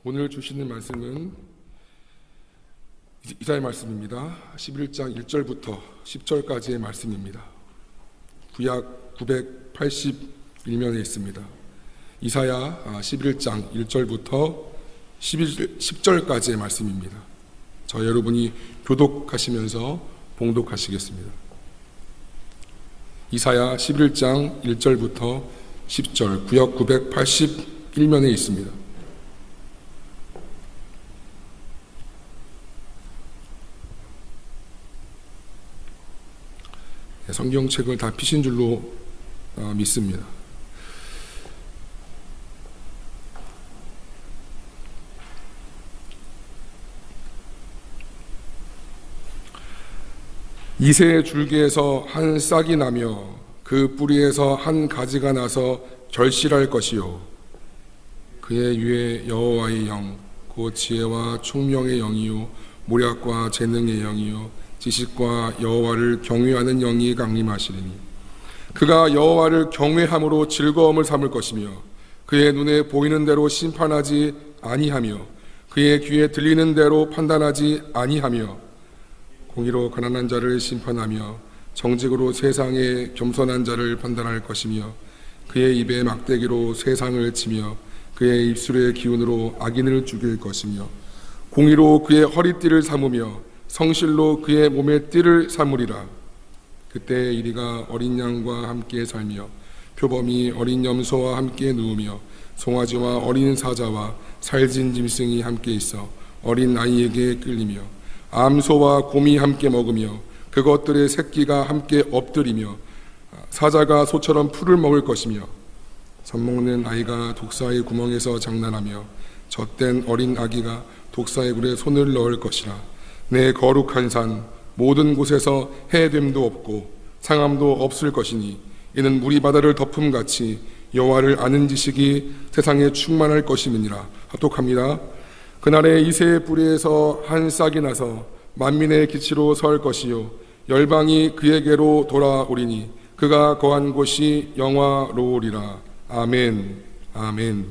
오늘 주시는 말씀은 이사야 말씀입니다. 11장 1절부터 10절까지의 말씀입니다. 구약 981면에 있습니다. 이사야 11장 1절부터 10절까지의 말씀입니다. 저 여러분이 교독하시면서 봉독하시겠습니다. 이사야 11장 1절부터 10절 구역 981면에 있습니다. 성경책을 다 피신 줄로 믿습니다. 이새의 줄기에서 한 싹이 나며 그 뿌리에서 한 가지가 나서 결실할 것이요 그의 위에 여호와의 영 곧 지혜와 총명의 영이요 모략과 재능의 영이요 지식과 여호와를 경외하는 영이 강림하시리니 그가 여호와를 경외함으로 즐거움을 삼을 것이며 그의 눈에 보이는 대로 심판하지 아니하며 그의 귀에 들리는 대로 판단하지 아니하며 공의로 가난한 자를 심판하며 정직으로 세상에 겸손한 자를 판단할 것이며 그의 입에 막대기로 세상을 치며 그의 입술의 기운으로 악인을 죽일 것이며 공의로 그의 허리띠를 삼으며 성실로 그의 몸의 띠를 삼으리라. 그때 이리가 어린 양과 함께 살며 표범이 어린 염소와 함께 누우며 송아지와 어린 사자와 살진 짐승이 함께 있어 어린 아이에게 끌리며 암소와 곰이 함께 먹으며 그것들의 새끼가 함께 엎드리며 사자가 소처럼 풀을 먹을 것이며 젖먹는 아이가 독사의 구멍에서 장난하며 젖된 어린 아기가 독사의 굴에 손을 넣을 것이라. 내 거룩한 산 모든 곳에서 해됨도 없고 상함도 없을 것이니 이는 물이 바다를 덮음같이 여호와를 아는 지식이 세상에 충만할 것임이니라. 합독합니다. 그날에 이새의 뿌리에서 한 싹이 나서 만민의 기치로 설 것이요 열방이 그에게로 돌아오리니 그가 거한 곳이 영화로우리라. 아멘. 아멘.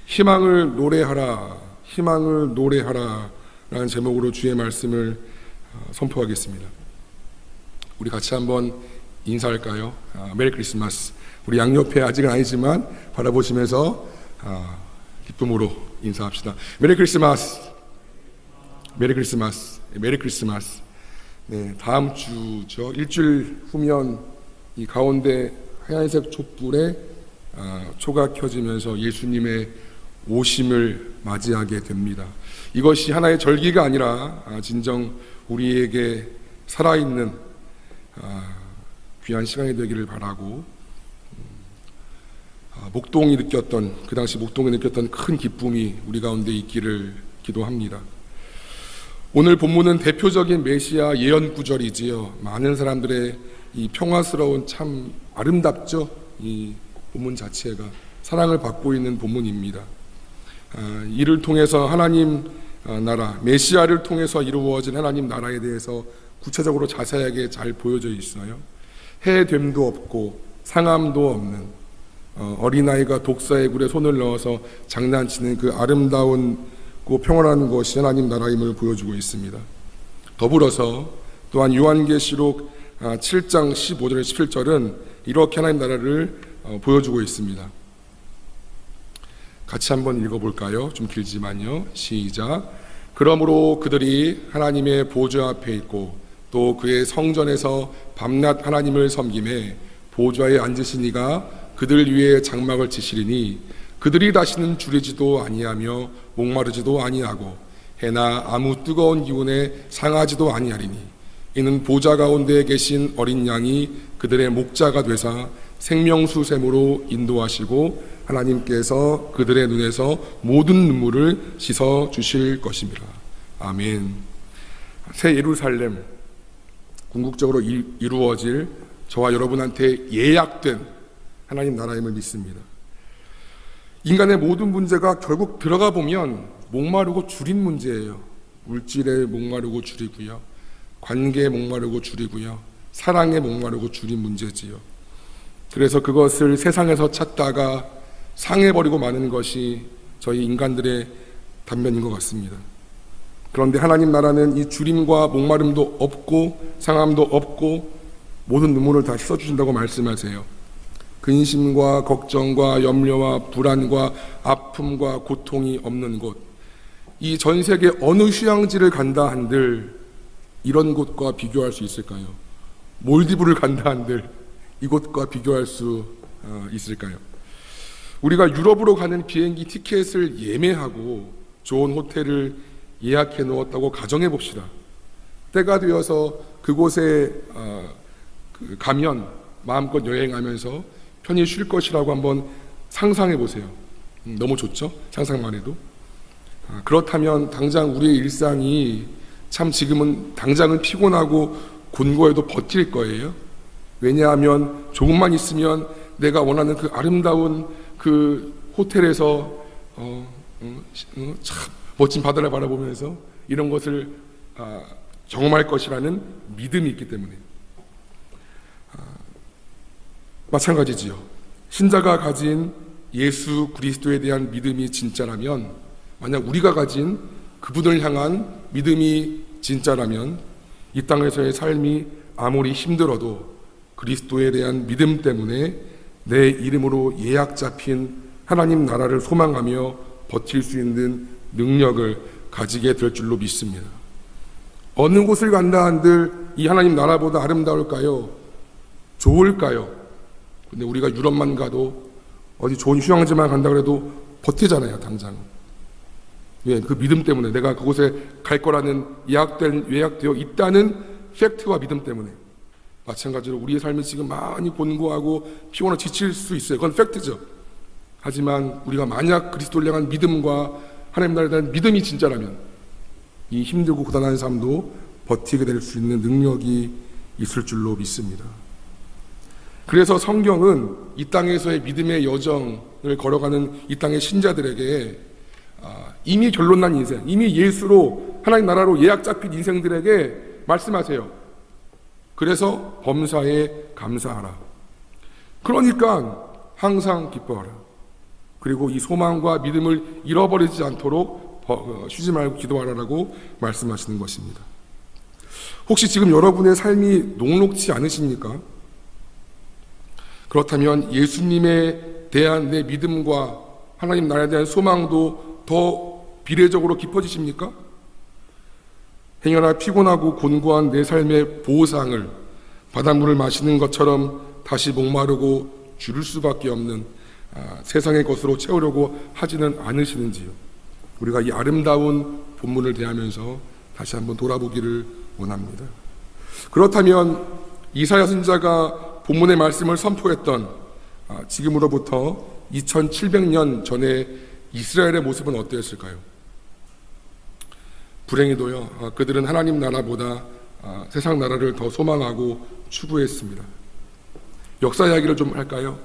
희망을 노래하라. 희망을 노래하라 라는 제목으로 주의 말씀을 선포하겠습니다. 우리 같이 한번 인사할까요? 메리 크리스마스. 우리 양옆에 아직은 아니지만 바라보시면서 기쁨으로 인사합시다. 메리 크리스마스. 메리 크리스마스. 메리 크리스마스. 네, 다음 주죠. 일주일 후면 이 가운데 하얀색 촛불에 초가 켜지면서 예수님의 오심을 맞이하게 됩니다. 이것이 하나의 절기가 아니라 진정 우리에게 살아있는 귀한 시간이 되기를 바라고 목동이 느꼈던 그 당시 목동이 느꼈던 큰 기쁨이 우리 가운데 있기를 기도합니다. 오늘 본문은 대표적인 메시아 예언 구절이지요. 많은 사람들의 이 평화스러운 참 아름답죠. 이 본문 자체가 사랑을 받고 있는 본문입니다. 이를 통해서 하나님 나라, 메시아를 통해서 이루어진 하나님 나라에 대해서 구체적으로 자세하게 잘 보여져 있어요. 해됨도 없고 상함도 없는 어린아이가 독사의 굴에 손을 넣어서 장난치는 그 아름다운 평온한 것이 하나님 나라임을 보여주고 있습니다. 더불어서 또한 요한계시록 7장 15절에 17절은 이렇게 하나님 나라를 보여주고 있습니다. 같이 한번 읽어볼까요? 좀 길지만요. 시작. 그러므로 그들이 하나님의 보좌 앞에 있고 또 그의 성전에서 밤낮 하나님을 섬김에 보좌에 앉으신 이가 그들 위에 장막을 치시리니 그들이 다시는 주리지도 아니하며 목마르지도 아니하고 해나 아무 뜨거운 기운에 상하지도 아니하리니 이는 보좌 가운데 계신 어린 양이 그들의 목자가 되사 생명수샘으로 인도하시고 하나님께서 그들의 눈에서 모든 눈물을 씻어 주실 것입니다. 아멘. 새 예루살렘 궁극적으로 이루어질 저와 여러분한테 예약된 하나님 나라임을 믿습니다. 인간의 모든 문제가 결국 들어가 보면 목마르고 줄인 문제예요. 물질에 목마르고 줄이고요. 관계에 목마르고 줄이고요. 사랑에 목마르고 줄인 문제지요. 그래서 그것을 세상에서 찾다가 상해버리고 마는 것이 저희 인간들의 단면인 것 같습니다. 그런데 하나님 나라는 이 주림과 목마름도 없고 상함도 없고 모든 눈물을 다 씻어주신다고 말씀하세요. 근심과 걱정과 염려와 불안과 아픔과 고통이 없는 곳, 이 전 세계 어느 휴양지를 간다 한들 이런 곳과 비교할 수 있을까요? 몰디브를 간다 한들 이곳과 비교할 수 있을까요? 우리가 유럽으로 가는 비행기 티켓을 예매하고 좋은 호텔을 예약해 놓았다고 가정해 봅시다. 때가 되어서 그곳에 가면 마음껏 여행하면서 편히 쉴 것이라고 한번 상상해 보세요. 너무 좋죠? 상상만 해도. 그렇다면 당장 우리의 일상이 참 지금은 당장은 피곤하고 곤고해도 버틸 거예요. 왜냐하면 조금만 있으면 내가 원하는 그 아름다운 그 호텔에서 참 멋진 바다를 바라보면서 이런 것을 경험할 것이라는 믿음이 있기 때문에. 마찬가지지요. 신자가 가진 예수 그리스도에 대한 믿음이 진짜라면, 만약 우리가 가진 그분을 향한 믿음이 진짜라면 이 땅에서의 삶이 아무리 힘들어도 그리스도에 대한 믿음 때문에 내 이름으로 예약 잡힌 하나님 나라를 소망하며 버틸 수 있는 능력을 가지게 될 줄로 믿습니다. 어느 곳을 간다 한들 이 하나님 나라보다 아름다울까요? 좋을까요? 근데 우리가 유럽만 가도 어디 좋은 휴양지만 간다 그래도 버티잖아요, 당장. 왜? 그 믿음 때문에, 내가 그곳에 갈 거라는 예약되어 있다는 팩트와 믿음 때문에. 마찬가지로 우리의 삶이 지금 많이 곤고하고 피곤하고 지칠 수 있어요. 그건 팩트죠. 하지만 우리가 만약 그리스도를 향한 믿음과 하나님 나라에 대한 믿음이 진짜라면 이 힘들고 고단한 삶도 버티게 될 수 있는 능력이 있을 줄로 믿습니다. 그래서 성경은 이 땅에서의 믿음의 여정을 걸어가는 이 땅의 신자들에게 이미 결론난 인생, 이미 예수로 하나님 나라로 예약 잡힌 인생들에게 말씀하세요. 그래서 범사에 감사하라. 그러니까 항상 기뻐하라. 그리고 이 소망과 믿음을 잃어버리지 않도록 쉬지 말고 기도하라라고 말씀하시는 것입니다. 혹시 지금 여러분의 삶이 녹록지 않으십니까? 그렇다면 예수님에 대한 내 믿음과 하나님 나라에 대한 소망도 더 비례적으로 깊어지십니까? 행여나 피곤하고 곤고한 내 삶의 보상을 바닷물을 마시는 것처럼 다시 목마르고 줄일 수밖에 없는 세상의 것으로 채우려고 하지는 않으시는지요? 우리가 이 아름다운 본문을 대하면서 다시 한번 돌아보기를 원합니다. 그렇다면 이사야 선지자가 본문의 말씀을 선포했던 지금으로부터 2700년 전에 이스라엘의 모습은 어떠했을까요? 불행히도요, 그들은 하나님 나라보다 세상 나라를 더 소망하고 추구했습니다. 역사 이야기를 좀 할까요?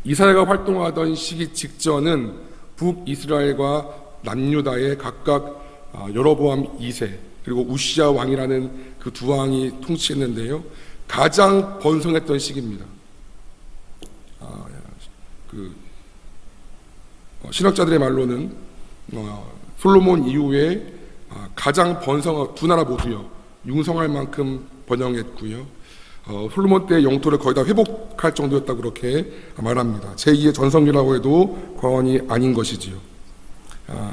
이사야가 활동하던 시기 직전은 북이스라엘과 남유다의 각각 여로보암 2세 그리고 우시야 왕이라는 그 두 왕이 통치했는데요, 가장 번성했던 시기입니다. 신학자들의 말로는 솔로몬 이후에 가장 두 나라 모두요 융성할 만큼 번영했고요, 솔로몬 때의 영토를 거의 다 회복할 정도였다 그렇게 말합니다. 제2의 전성기라고 해도 과언이 아닌 것이지요.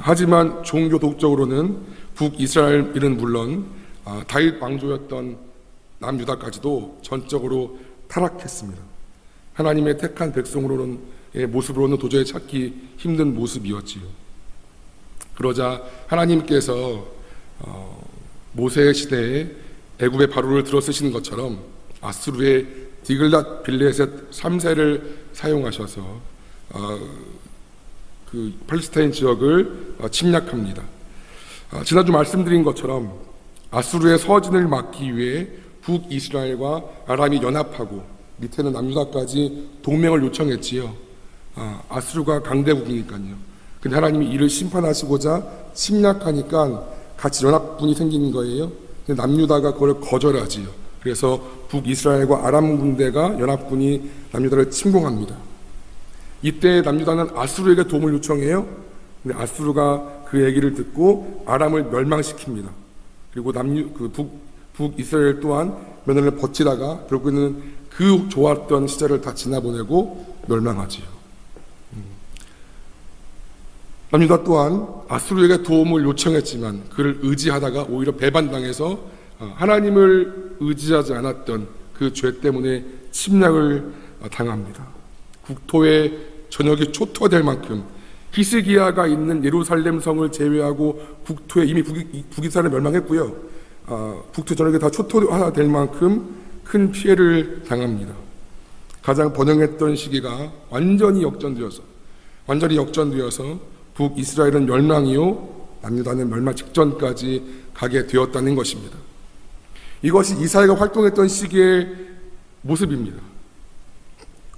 하지만 종교 독적으로는 북이스라엘은 물론 다윗 왕조였던 남유다까지도 전적으로 타락했습니다. 하나님의 택한 백성으로는 모습으로는 도저히 찾기 힘든 모습이었지요. 그러자 하나님께서 모세 시대에 애굽의 바로를 들어 쓰시는 것처럼 아수르의 디글랏 빌레셋 3세를 사용하셔서 그 팔레스타인 지역을 침략합니다. 지난주 말씀드린 것처럼 아수르의 서진을 막기 위해 북이스라엘과 아람이 연합하고 밑에는 남유다까지 동맹을 요청했지요. 아수르가 강대국이니까요. 근데 하나님이 이를 심판하시고자 침략하니까 같이 연합군이 생긴 거예요. 근데 남유다가 그걸 거절하지요. 그래서 북이스라엘과 아람 군대가 연합군이 남유다를 침공합니다. 이때 남유다는 아수르에게 도움을 요청해요. 근데 아수르가 그 얘기를 듣고 아람을 멸망시킵니다. 그리고 북이스라엘 또한 몇 년을 버티다가 결국에는 그 좋았던 시절을 다 지나보내고 멸망하지요. 남유다 또한 아수르에게 도움을 요청했지만 그를 의지하다가 오히려 배반당해서 하나님을 의지하지 않았던 그 죄 때문에 침략을 당합니다. 국토의 전역이 초토화될 만큼 히스기야가 있는 예루살렘 성을 제외하고 국토에 이미 북이스라엘은 멸망했고요. 북토 전역이 다 초토화될 만큼 큰 피해를 당합니다. 가장 번영했던 시기가 완전히 역전되어서 북이스라엘은 멸망이요 남유다는 멸망 직전까지 가게 되었다는 것입니다. 이것이 이사야가 활동했던 시기의 모습입니다.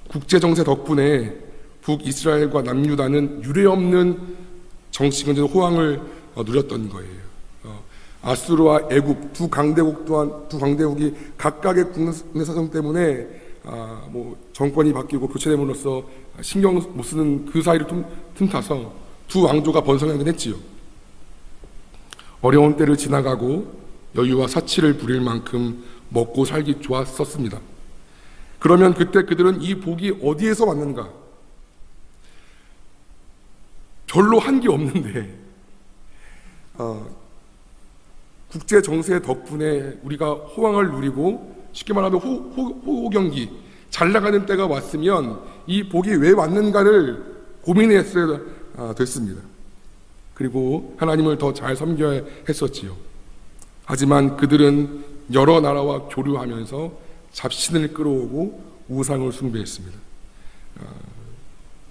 국제정세 덕분에 북이스라엘과 남유다는 유례없는 정치경제적 호황을 누렸던 거예요. 아수르와 애굽 두 강대국이 각각의 국내 사정 때문에 정권이 바뀌고 교체됨으로써 신경 못 쓰는 그 사이를 틈타서 두 왕조가 번성하긴 했지요. 어려운 때를 지나가고 여유와 사치를 부릴 만큼 먹고 살기 좋았었습니다. 그러면 그때 그들은 이 복이 어디에서 왔는가? 별로 한 게 없는데 국제 정세 덕분에 우리가 호황을 누리고 쉽게 말하면 호경기 잘 나가는 때가 왔으면 이 복이 왜 왔는가를 고민했어야 됐습니다. 그리고 하나님을 더 잘 섬겨야 했었지요. 하지만 그들은 여러 나라와 교류하면서 잡신을 끌어오고 우상을 숭배했습니다.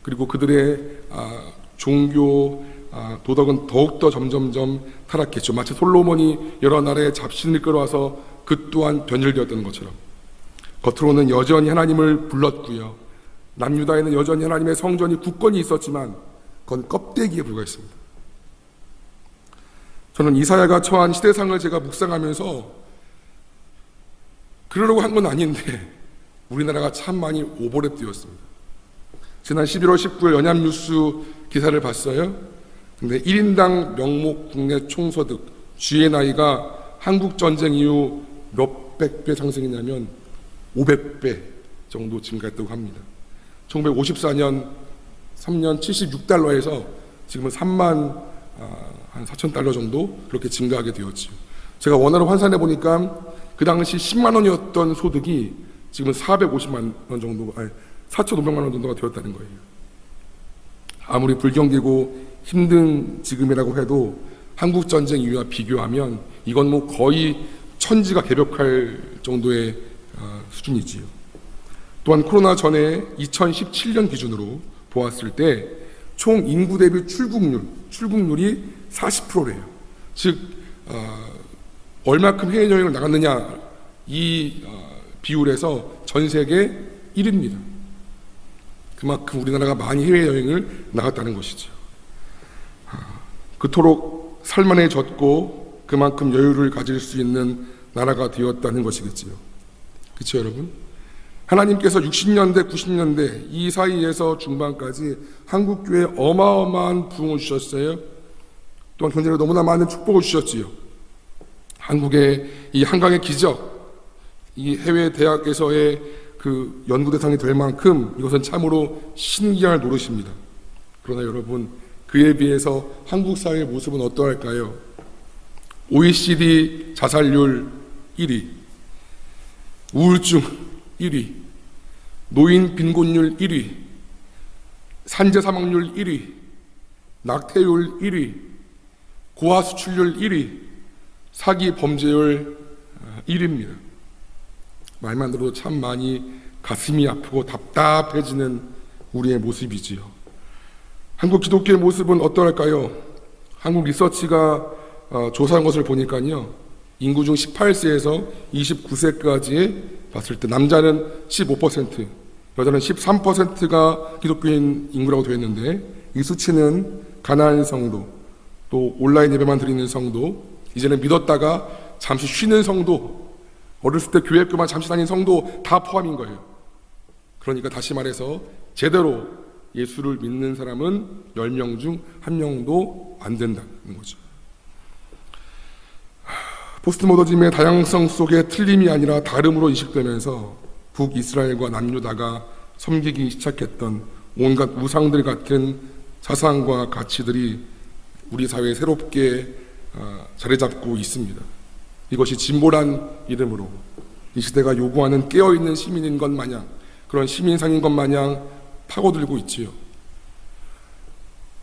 그리고 그들의 종교 도덕은 더욱더 점점점 타락했죠. 마치 솔로몬이 여러 나라의 잡신을 끌어와서 그 또한 변질되었던 것처럼 겉으로는 여전히 하나님을 불렀고요. 남유다에는 여전히 하나님의 성전이 굳건히 있었지만 그건 껍데기에 불과했습니다. 저는 이사야가 처한 시대상을 제가 묵상하면서 그러려고 한 건 아닌데 우리나라가 참 많이 오버랩 되었습니다. 지난 11월 19일 연합뉴스 기사를 봤어요. 근데 1인당 명목 국내 총소득 GNI가 한국 전쟁 이후 몇백 배 상승했냐면 500배 정도 증가했다고 합니다. 1954년 3년 76달러에서 지금은 3만 한 4천 달러 정도 그렇게 증가하게 되었죠. 제가 원화로 환산해 보니까 그 당시 10만 원이었던 소득이 지금은 450만 원 정도, 4,500만 원 정도가 되었다는 거예요. 아무리 불경기고 힘든 지금이라고 해도 한국 전쟁 이후와 비교하면 이건 거의 천지가 개벽할 정도의 수준이지요. 또한 코로나 전에 2017년 기준으로 보았을 때 총 인구 대비 출국률이 40%래요. 즉 얼마큼 해외여행을 나갔느냐 이 비율에서 전 세계 1위입니다. 그만큼 우리나라가 많이 해외여행을 나갔다는 것이죠. 그토록 살만해졌고 그만큼 여유를 가질 수 있는 나라가 되었다는 것이겠지요. 그렇죠, 여러분? 하나님께서 60년대, 90년대 이 사이에서 중반까지 한국교회에 어마어마한 부흥을 주셨어요. 또한 경제로 너무나 많은 축복을 주셨지요. 한국의 이 한강의 기적, 이 해외 대학에서의 그 연구 대상이 될 만큼 이것은 참으로 신기할 노릇입니다. 그러나 여러분, 그에 비해서 한국 사회의 모습은 어떠할까요? OECD 자살률 1위, 우울증 1위, 노인 빈곤율 1위, 산재 사망률 1위, 낙태율 1위, 고아 수출률 1위, 사기 범죄율 1위입니다. 말만 들어도 참 많이 가슴이 아프고 답답해지는 우리의 모습이지요. 한국 기독교의 모습은 어떠할까요? 한국 리서치가 조사한 것을 보니까요, 인구 중 18세에서 29세까지 봤을 때 남자는 15%, 여자는 13%가 기독교인 인구라고 되어 있는데, 이 수치는 가난한 성도, 또 온라인 예배만 드리는 성도, 이제는 믿었다가 잠시 쉬는 성도, 어렸을 때 교회 학교만 잠시 다닌 성도 다 포함인 거예요. 그러니까 다시 말해서 제대로 예수를 믿는 사람은 10명 중 1명도 안 된다는 거죠. 포스트 모더니즘의 다양성 속에 틀림이 아니라 다름으로 인식되면서 북이스라엘과 남유다가 섬기기 시작했던 온갖 우상들 같은 사상과 가치들이 우리 사회에 새롭게 자리 잡고 있습니다. 이것이 진보란 이름으로 이 시대가 요구하는 깨어있는 시민인 것 마냥, 그런 시민상인 것 마냥 파고들고 있지요.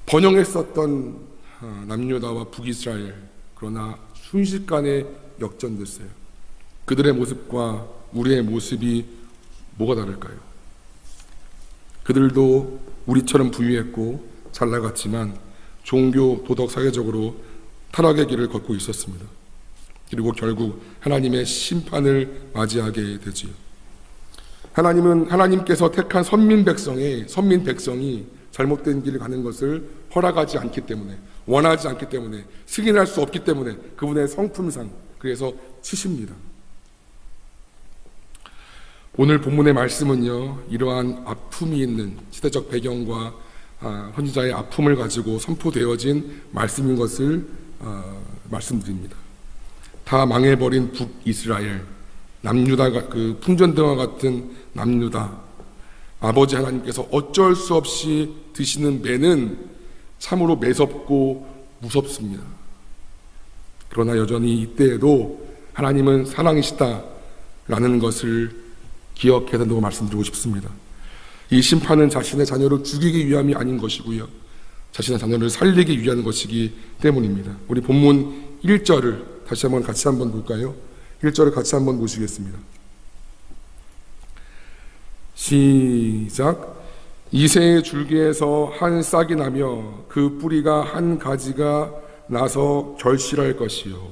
번영했었던 남유다와 북이스라엘, 그러나 순식간에 역전됐어요. 그들의 모습과 우리의 모습이 뭐가 다를까요? 그들도 우리처럼 부유했고 잘 나갔지만 종교, 도덕, 사회적으로 타락의 길을 걷고 있었습니다. 그리고 결국 하나님의 심판을 맞이하게 되지요. 하나님께서 택한 선민 백성이 잘못된 길을 가는 것을 허락하지 않기 때문에, 원하지 않기 때문에, 승인할 수 없기 때문에 그분의 성품상 그래서 치십니다. 오늘 본문의 말씀은요, 이러한 아픔이 있는 시대적 배경과 선지자의 아픔을 가지고 선포되어진 말씀인 것을 말씀드립니다. 다 망해버린 북이스라엘, 남유다가 그 풍전등화 같은 남유다, 아버지 하나님께서 어쩔 수 없이 드시는 매는 참으로 매섭고 무섭습니다. 그러나 여전히 이때에도 하나님은 사랑이시다라는 것을 기억해야 된다고 말씀드리고 싶습니다. 이 심판은 자신의 자녀를 죽이기 위함이 아닌 것이고요, 자신의 자녀를 살리기 위한 것이기 때문입니다. 우리 본문 1절을 같이 한번 볼까요? 1절을 같이 한번 보시겠습니다. 시작. 이새의 줄기에서 한 싹이 나며 그 뿌리가 한 가지가 나서 결실할 것이요.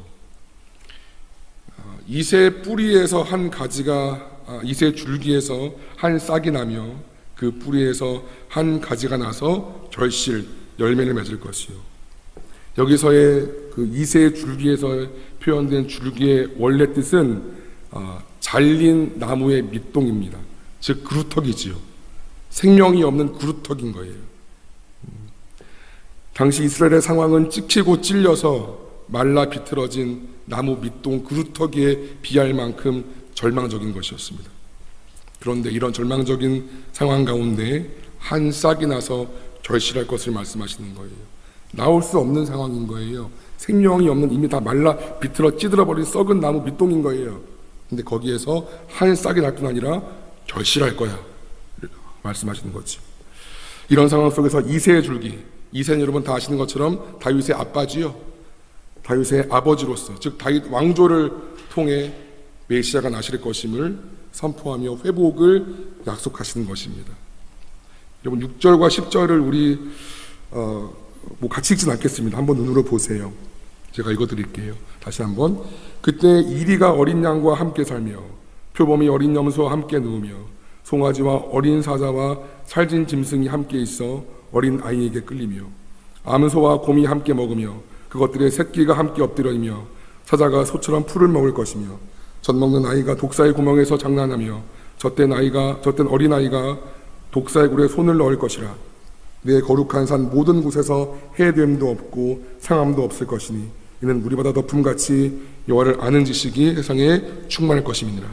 이새 뿌리에서 한 가지가, 이새 줄기에서 한 싹이 나며 그 뿌리에서 한 가지가 나서 결실, 열매를 맺을 것이요. 여기서의 그 이새 줄기에서 표현된 줄기의 원래 뜻은 잘린 나무의 밑동입니다. 즉 그루터기지요. 생명이 없는 그루터기인 거예요. 당시 이스라엘의 상황은 찍히고 찔려서 말라 비틀어진 나무 밑동 그루터기에 비할 만큼 절망적인 것이었습니다. 그런데 이런 절망적인 상황 가운데 한 싹이 나서 결실할 것을 말씀하시는 거예요. 나올 수 없는 상황인 거예요. 생명이 없는, 이미 다 말라 비틀어 찌들어버린 썩은 나무 밑동인 거예요. 근데 거기에서 한 싹이 날 뿐 아니라 결실할 거야 말씀하시는 거지. 이런 상황 속에서 이새의 줄기, 이새는 여러분 다 아시는 것처럼 다윗의 아빠지요. 다윗의 아버지로서, 즉 다윗 왕조를 통해 메시아가 나실 것임을 선포하며 회복을 약속하시는 것입니다. 여러분 6절과 10절을 우리 같이 읽진 않겠습니다. 한번 눈으로 보세요. 제가 읽어드릴게요. 다시 한번. 그때 이리가 어린 양과 함께 살며 표범이 어린 염소와 함께 누우며 송아지와 어린 사자와 살진 짐승이 함께 있어 어린 아이에게 끌리며 암소와 곰이 함께 먹으며 그것들의 새끼가 함께 엎드려이며 사자가 소처럼 풀을 먹을 것이며 젖 먹는 아이가 독사의 구멍에서 장난하며 젖된 어린 아이가 독사의 굴에 손을 넣을 것이라. 내 거룩한 산 모든 곳에서 해됨도 없고 상함도 없을 것이니 이는 무리보다 덮음같이 여호와를 아는 지식이 세상에 충만할 것임이니라.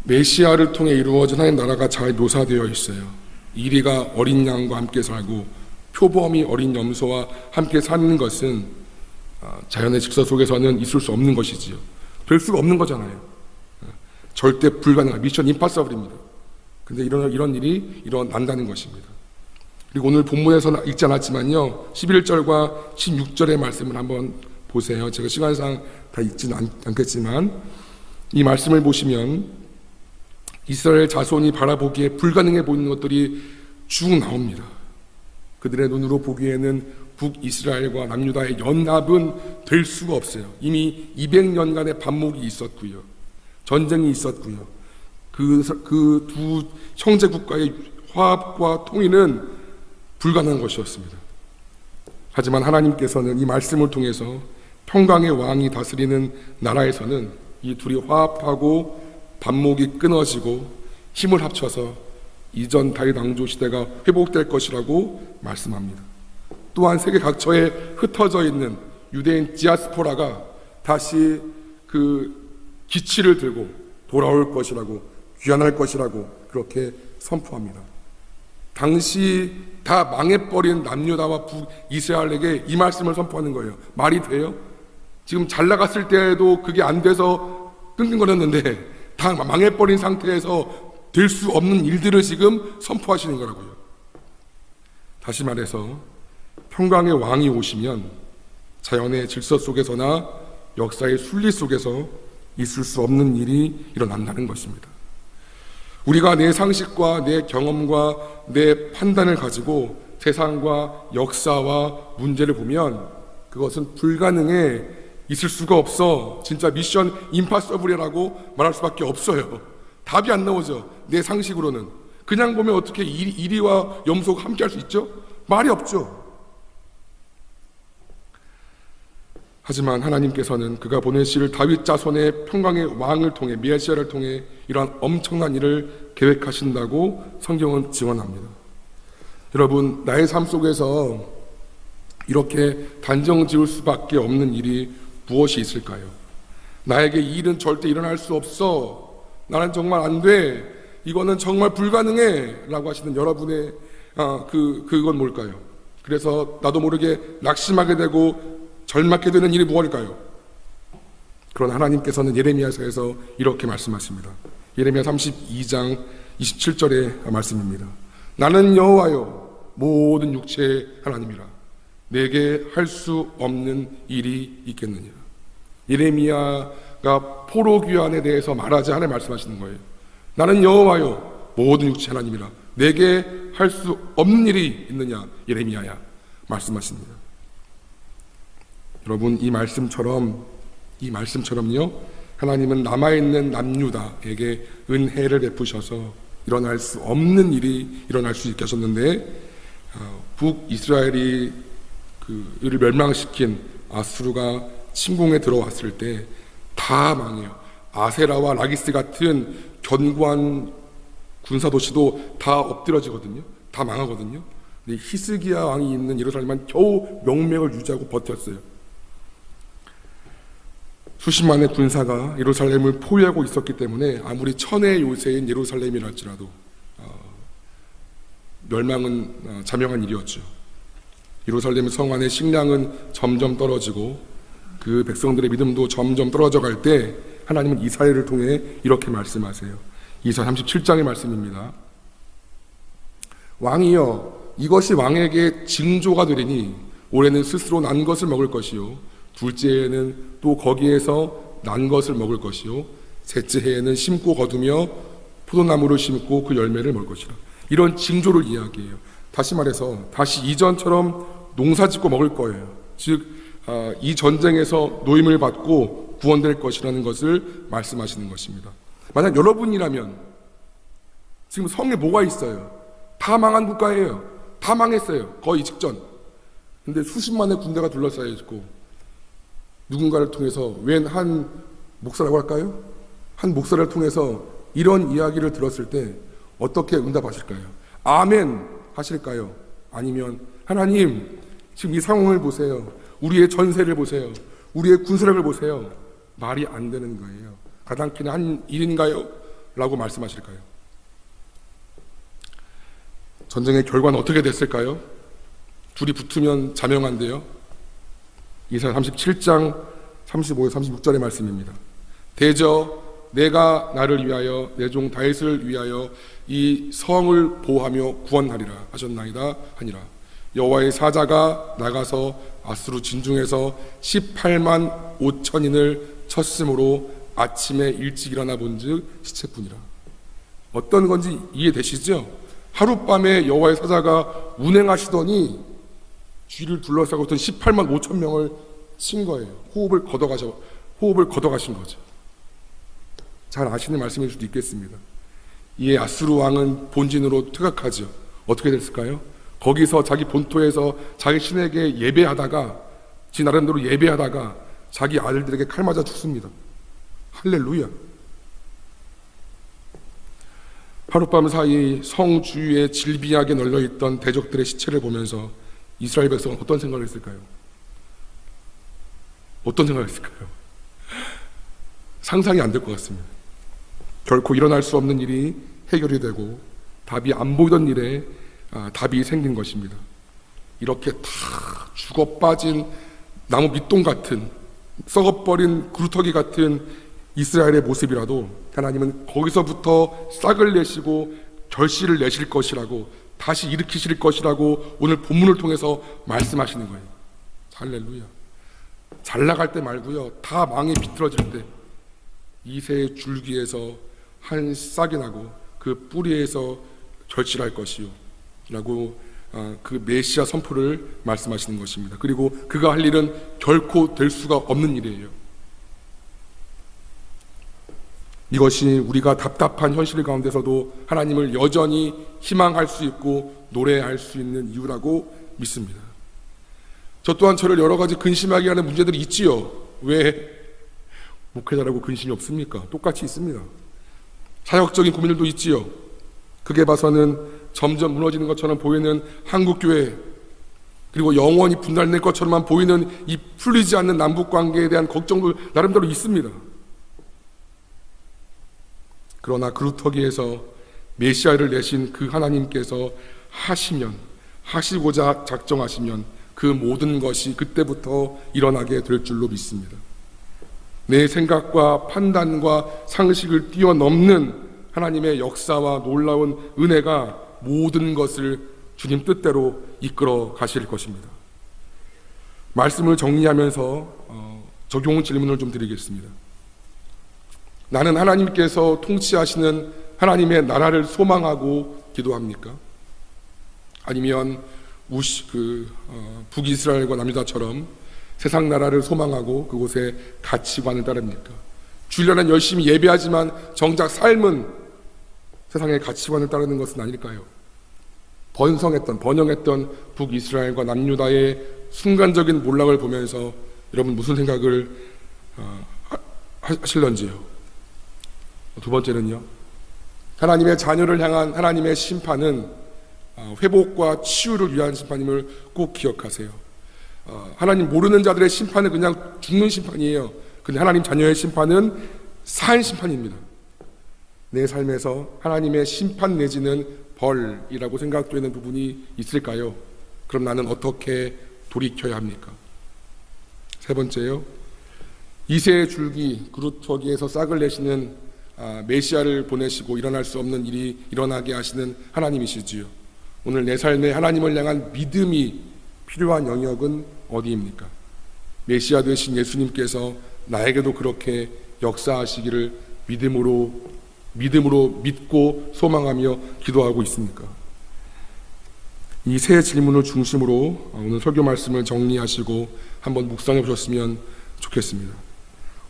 메시아를 통해 이루어진 하나님 나라가 잘 묘사되어 있어요. 이리가 어린 양과 함께 살고 표범이 어린 염소와 함께 사는 것은 자연의 직서 속에서는 있을 수 없는 것이지요. 될 수가 없는 거잖아요. 절대 불가능한 미션 임파서블입니다. 근데 이런 일이 일어난다는 것입니다. 그리고 오늘 본문에서는 읽지 않았지만요, 11절과 16절의 말씀을 한번 보세요. 제가 시간상 다 읽지는 않겠지만 이 말씀을 보시면 이스라엘 자손이 바라보기에 불가능해 보이는 것들이 쭉 나옵니다. 그들의 눈으로 보기에는 북이스라엘과 남유다의 연합은 될 수가 없어요. 이미 200년간의 반목이 있었고요, 전쟁이 있었고요. 그 두 형제 국가의 화합과 통일은 불가능한 것이었습니다. 하지만 하나님께서는 이 말씀을 통해서 평강의 왕이 다스리는 나라에서는 이 둘이 화합하고 반목이 끊어지고 힘을 합쳐서 이전 다윗 왕조 시대가 회복될 것이라고 말씀합니다. 또한 세계 각처에 흩어져 있는 유대인 디아스포라가 다시 그 기치를 들고 돌아올 것이라고, 귀환할 것이라고 그렇게 선포합니다. 당시 다 망해버린 남유다와 북이스라엘에게 이 말씀을 선포하는 거예요. 말이 돼요? 지금 잘 나갔을 때에도 그게 안 돼서 끙끙거렸는데 다 망해버린 상태에서 될 수 없는 일들을 지금 선포하시는 거라고요. 다시 말해서 평강의 왕이 오시면 자연의 질서 속에서나 역사의 순리 속에서 있을 수 없는 일이 일어난다는 것입니다. 우리가 내 상식과 내 경험과 내 판단을 가지고 세상과 역사와 문제를 보면 그것은 불가능해, 있을 수가 없어, 진짜 미션 임파서블이라고 말할 수밖에 없어요. 답이 안 나오죠. 내 상식으로는. 그냥 보면 어떻게 이리와 염소가 함께 할 수 있죠? 말이 없죠. 하지만 하나님께서는 그가 보내실 다윗 자손의 평강의 왕을 통해, 메시아를 통해 이러한 엄청난 일을 계획하신다고 성경은 증언합니다. 여러분, 나의 삶 속에서 이렇게 단정 지을 수밖에 없는 일이 무엇이 있을까요? 나에게 이 일은 절대 일어날 수 없어, 나는 정말 안 돼, 이거는 정말 불가능해 라고 하시는 여러분의 그건 뭘까요? 그래서 나도 모르게 낙심하게 되고 절망하게 되는 일이 무엇일까요? 그런 하나님께서는 예레미야서에서 이렇게 말씀하십니다. 예레미야 32장 27절의 말씀입니다. 나는 여호와여 모든 육체의 하나님이라 내게 할 수 없는 일이 있겠느냐. 예레미야가 포로 귀환에 대해서 말하자 하나님 말씀하시는 거예요. 나는 여호와여 모든 육체의 하나님이라 내게 할 수 없는 일이 있느냐 예레미야야 말씀하십니다. 여러분, 이 말씀처럼요, 하나님은 남아있는 남유다에게 은혜를 베푸셔서 일어날 수 없는 일이 일어날 수 있게 하셨는데, 북이스라엘이 그를 멸망시킨 아수르가 침공에 들어왔을 때 다 망해요. 아세라와 라기스 같은 견고한 군사도시도 다 엎드려지거든요. 다 망하거든요. 근데 히스기야 왕이 있는 예루살렘만 겨우 명맥을 유지하고 버텼어요. 수십만의 군사가 예루살렘을 포위하고 있었기 때문에 아무리 천의 요새인 예루살렘이라 할지라도 멸망은 자명한 일이었죠. 예루살렘 성 안의 식량은 점점 떨어지고 그 백성들의 믿음도 점점 떨어져 갈 때 하나님은 이사야를 통해 이렇게 말씀하세요. 이사야 37장의 말씀입니다. 왕이여, 이것이 왕에게 징조가 되리니 올해는 스스로 난 것을 먹을 것이요, 둘째 해에는 또 거기에서 난 것을 먹을 것이요, 셋째 해에는 심고 거두며 포도나무를 심고 그 열매를 먹을 것이라. 이런 징조를 이야기해요. 다시 말해서 다시 이전처럼 농사짓고 먹을 거예요. 즉 이 전쟁에서 노임을 받고 구원될 것이라는 것을 말씀하시는 것입니다. 만약 여러분이라면 지금 성에 뭐가 있어요? 다 망한 국가예요. 다 망했어요. 거의 직전. 근데 수십만의 군대가 둘러싸여 있고 누군가를 통해서, 웬 한 목사라고 할까요? 한 목사를 통해서 이런 이야기를 들었을 때 어떻게 응답하실까요? 아멘 하실까요? 아니면 하나님, 지금 이 상황을 보세요. 우리의 전세를 보세요. 우리의 군사력을 보세요. 말이 안 되는 거예요. 가당키나 한 일인가요? 라고 말씀하실까요? 전쟁의 결과는 어떻게 됐을까요? 둘이 붙으면 자명한데요. 이사야 37장 35에 36절의 말씀입니다. 대저 내가 나를 위하여 내 종 다윗을 위하여 이 성을 보호하며 구원하리라 하셨나이다 하니라. 여호와의 사자가 나가서 아수르 진중에서 18만 5천인을 쳤으므로 아침에 일찍 일어나 본즉 시체뿐이라. 어떤 건지 이해되시죠? 하룻밤에 여호와의 사자가 운행하시더니 쥐를 둘러싸고 있던 18만 5천 명을 친 거예요. 호흡을 걷어가신 거죠. 잘 아시는 말씀일 수도 있겠습니다. 이에 아수르 왕은 본진으로 퇴각하죠. 어떻게 됐을까요? 거기서 자기 본토에서 자기 신에게 예배하다가, 지 나름대로 예배하다가 자기 아들들에게 칼 맞아 죽습니다. 할렐루야. 하룻밤 사이 성 주위에 질비하게 널려있던 대적들의 시체를 보면서 이스라엘 백성은 어떤 생각을 했을까요? 어떤 생각을 했을까요? 상상이 안 될 것 같습니다. 결코 일어날 수 없는 일이 해결이 되고 답이 안 보이던 일에 답이 생긴 것입니다. 이렇게 다 죽어 빠진 나무 밑동 같은, 썩어버린 구루터기 같은 이스라엘의 모습이라도 하나님은 거기서부터 싹을 내시고 결실을 내실 것이라고, 다시 일으키실 것이라고 오늘 본문을 통해서 말씀하시는 거예요. 할렐루야. 잘 나갈 때 말고요, 다 망에 비틀어질 때 이새의 줄기에서 한 싹이 나고 그 뿌리에서 결실할 것이요 라고 그 메시아 선포를 말씀하시는 것입니다. 그리고 그가 할 일은 결코 될 수가 없는 일이에요. 이것이 우리가 답답한 현실 가운데서도 하나님을 여전히 희망할 수 있고 노래할 수 있는 이유라고 믿습니다. 저 또한 저를 여러 가지 근심하게 하는 문제들이 있지요. 왜 목회자라고 근심이 없습니까? 똑같이 있습니다. 사역적인 고민들도 있지요. 그게 봐서는 점점 무너지는 것처럼 보이는 한국교회, 그리고 영원히 분단될 것처럼만 보이는 이 풀리지 않는 남북관계에 대한 걱정도 나름대로 있습니다. 그러나 그루터기에서 메시아를 내신 그 하나님께서 하시고자 작정하시면 그 모든 것이 그때부터 일어나게 될 줄로 믿습니다. 내 생각과 판단과 상식을 뛰어넘는 하나님의 역사와 놀라운 은혜가 모든 것을 주님 뜻대로 이끌어 가실 것입니다. 말씀을 정리하면서 적용 질문을 좀 드리겠습니다. 나는 하나님께서 통치하시는 하나님의 나라를 소망하고 기도합니까? 아니면 북이스라엘과 남유다처럼 세상 나라를 소망하고 그곳의 가치관을 따릅니까? 주일날은 열심히 예배하지만 정작 삶은 세상의 가치관을 따르는 것은 아닐까요? 번영했던 북이스라엘과 남유다의 순간적인 몰락을 보면서 여러분 무슨 생각을 하실런지요? 두 번째는요, 하나님의 자녀를 향한 하나님의 심판은 회복과 치유를 위한 심판임을 꼭 기억하세요. 하나님 모르는 자들의 심판은 그냥 죽는 심판이에요. 근데 하나님 자녀의 심판은 산 심판입니다. 내 삶에서 하나님의 심판 내지는 벌이라고 생각되는 부분이 있을까요? 그럼 나는 어떻게 돌이켜야 합니까? 세 번째요, 이새의 줄기 그루터기에서 싹을 내시는 메시아를 보내시고 일어날 수 없는 일이 일어나게 하시는 하나님이시지요. 오늘 내 삶에 하나님을 향한 믿음이 필요한 영역은 어디입니까? 메시아 되신 예수님께서 나에게도 그렇게 역사하시기를 믿음으로 믿고 소망하며 기도하고 있습니까? 이 세 질문을 중심으로 오늘 설교 말씀을 정리하시고 한번 묵상해 보셨으면 좋겠습니다.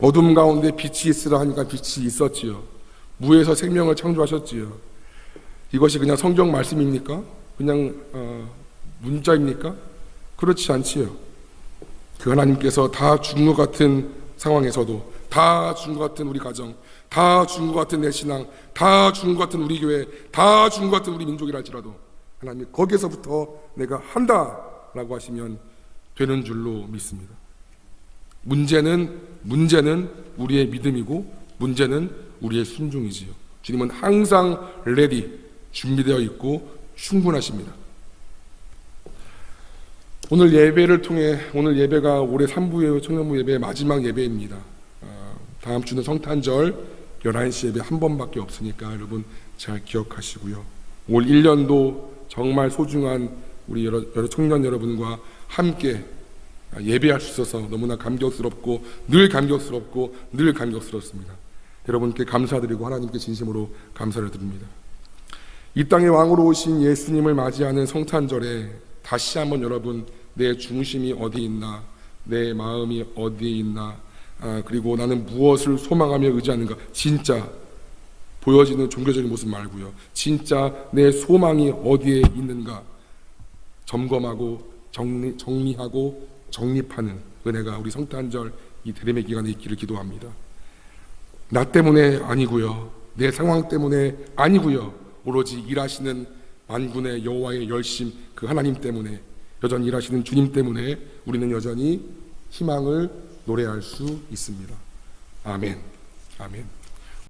어둠 가운데 빛이 있으라 하니까 빛이 있었지요. 무에서 생명을 창조하셨지요. 이것이 그냥 성경 말씀입니까? 그냥 문자입니까? 그렇지 않지요. 그 하나님께서 다 죽은 것 같은 상황에서도, 다 죽은 것 같은 우리 가정, 다 죽은 것 같은 내 신앙, 다 죽은 것 같은 우리 교회, 다 죽은 것 같은 우리 민족이랄지라도 하나님이 거기에서부터 내가 한다라고 하시면 되는 줄로 믿습니다. 문제는 우리의 믿음이고 문제는 우리의 순종이지요. 주님은 항상 레디, 준비되어 있고 충분하십니다. 오늘 예배를 통해, 오늘 예배가 올해 3부 청년부 예배의 마지막 예배입니다. 다음 주는 성탄절 11시 예배 한 번밖에 없으니까 여러분 잘 기억하시고요. 올 1년도 정말 소중한 우리 여러 청년 여러분과 함께 예배할 수 있어서 너무나 감격스럽고 늘 감격스럽습니다. 여러분께 감사드리고 하나님께 진심으로 감사를 드립니다. 이 땅의 왕으로 오신 예수님을 맞이하는 성탄절에 다시 한번 여러분, 내 중심이 어디 있나, 내 마음이 어디에 있나, 그리고 나는 무엇을 소망하며 의지하는가, 진짜 보여지는 종교적인 모습 말고요, 진짜 내 소망이 어디에 있는가 점검하고 정리하고 정립하는 은혜가 우리 성탄절 이 대림의 기간에 있기를 기도합니다. 나 때문에 아니고요, 내 상황 때문에 아니고요, 오로지 일하시는 만군의 여호와의 열심, 그 하나님 때문에, 여전히 일하시는 주님 때문에 우리는 여전히 희망을 노래할 수 있습니다. 아멘. 아멘.